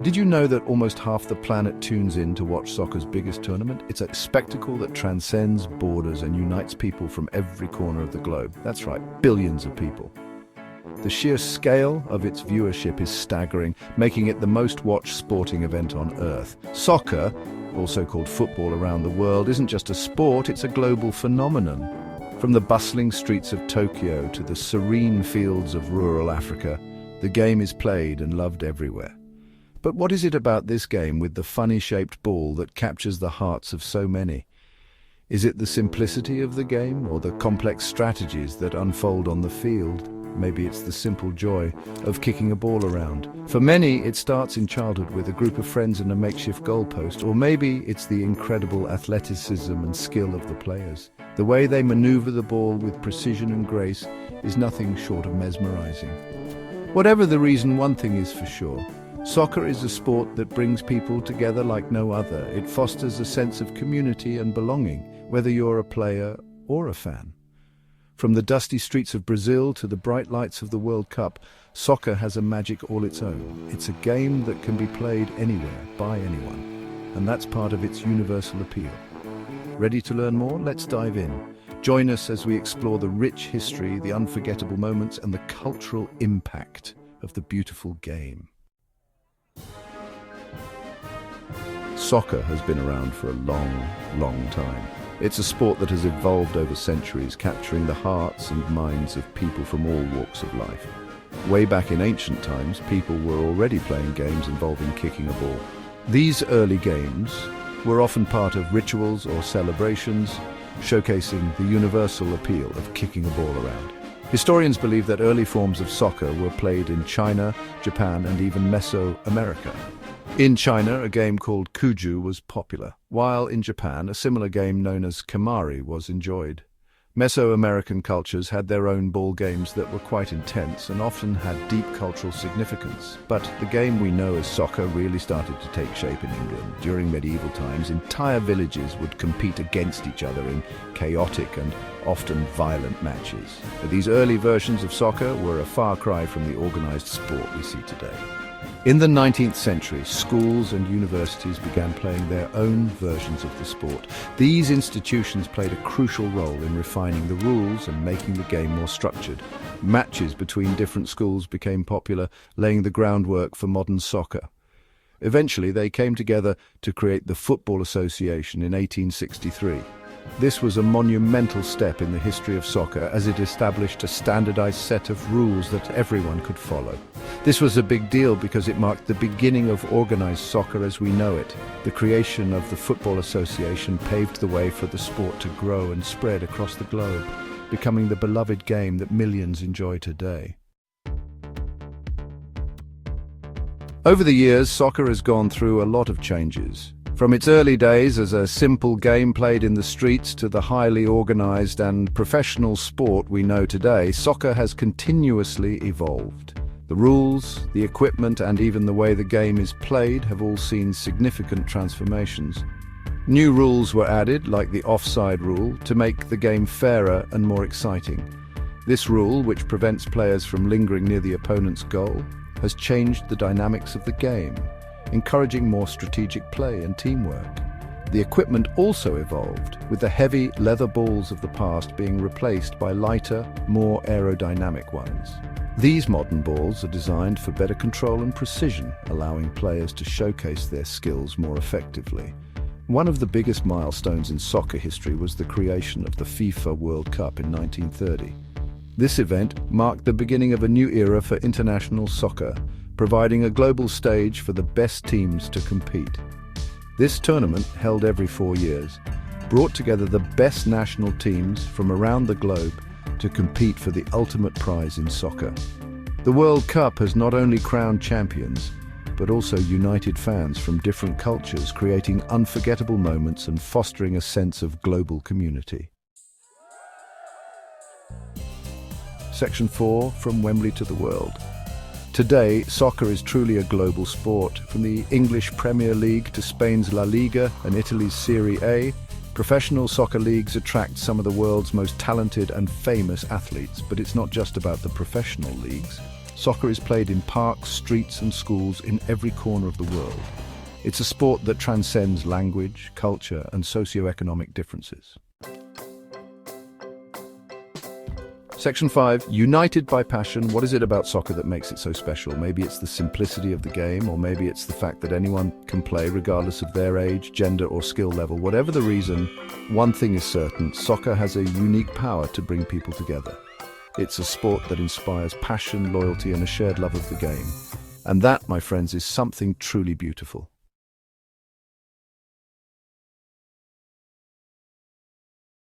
Did you know that almost half the planet tunes in to watch soccer's biggest tournament? It's a spectacle that transcends borders and unites people from every corner of the globe. That's right, billions of people. The sheer scale of its viewership is staggering, making it the most watched sporting event on Earth. Soccer, also called football around the world, isn't just a sport, it's a global phenomenon. From the bustling streets of Tokyo to the serene fields of rural Africa, the game is played and loved everywhere. But what is it about this game with the funny-shaped ball that captures the hearts of so many? Is it the simplicity of the game or the complex strategies that unfold on the field? Maybe it's the simple joy of kicking a ball around. For many, it starts in childhood with a group of friends and a makeshift goalpost, or maybe it's the incredible athleticism and skill of the players. The way they maneuver the ball with precision and grace is nothing short of mesmerizing. Whatever the reason, one thing is for sure. Soccer is a sport that brings people together like no other. It fosters a sense of community and belonging, whether you're a player or a fan. From the dusty streets of Brazil to the bright lights of the World Cup, soccer has a magic all its own. It's a game that can be played anywhere, by anyone, and that's part of its universal appeal. Ready to learn more? Let's dive in. Join us as we explore the rich history, the unforgettable moments, and the cultural impact of the beautiful game. Soccer has been around for a long, long time. It's a sport that has evolved over centuries, capturing the hearts and minds of people from all walks of life. Way back in ancient times, people were already playing games involving kicking a ball. These early games were often part of rituals or celebrations, showcasing the universal appeal of kicking a ball around. Historians believe that early forms of soccer were played in China, Japan, and even Mesoamerica. In China, a game called Kuju was popular, while in Japan, a similar game known as Kemari was enjoyed. Mesoamerican cultures had their own ball games that were quite intense and often had deep cultural significance. But the game we know as soccer really started to take shape in England. During medieval times, entire villages would compete against each other in chaotic and often violent matches. But these early versions of soccer were a far cry from the organized sport we see today. In the 19th century, schools and universities began playing their own versions of the sport. These institutions played a crucial role in refining the rules and making the game more structured. Matches between different schools became popular, laying the groundwork for modern soccer. Eventually, they came together to create the Football Association in 1863. This was a monumental step in the history of soccer as it established a standardized set of rules that everyone could follow. This was a big deal because it marked the beginning of organized soccer as we know it. The creation of the Football Association paved the way for the sport to grow and spread across the globe, becoming the beloved game that millions enjoy today. Over the years, soccer has gone through a lot of changes. From its early days as a simple game played in the streets to the highly organized and professional sport we know today, soccer has continuously evolved. The rules, the equipment, and even the way the game is played have all seen significant transformations. New rules were added, like the offside rule, to make the game fairer and more exciting. This rule, which prevents players from lingering near the opponent's goal, has changed the dynamics of the game, encouraging more strategic play and teamwork. The equipment also evolved, with the heavy leather balls of the past being replaced by lighter, more aerodynamic ones. These modern balls are designed for better control and precision, allowing players to showcase their skills more effectively. One of the biggest milestones in soccer history was the creation of the FIFA World Cup in 1930. This event marked the beginning of a new era for international soccer, providing a global stage for the best teams to compete. This tournament, held every 4 years, brought together the best national teams from around the globe to compete for the ultimate prize in soccer. The World Cup has not only crowned champions, but also united fans from different cultures, creating unforgettable moments and fostering a sense of global community. Section 4, From Wembley to the World. Today, soccer is truly a global sport. From the English Premier League to Spain's La Liga and Italy's Serie A, professional soccer leagues attract some of the world's most talented and famous athletes. But it's not just about the professional leagues. Soccer is played in parks, streets and schools in every corner of the world. It's a sport that transcends language, culture and socio-economic differences. Section 5, united by passion. What is it about soccer that makes it so special? Maybe it's the simplicity of the game, or maybe it's the fact that anyone can play regardless of their age, gender or skill level. Whatever the reason, one thing is certain: soccer has a unique power to bring people together. It's a sport that inspires passion, loyalty and a shared love of the game. And that, my friends, is something truly beautiful.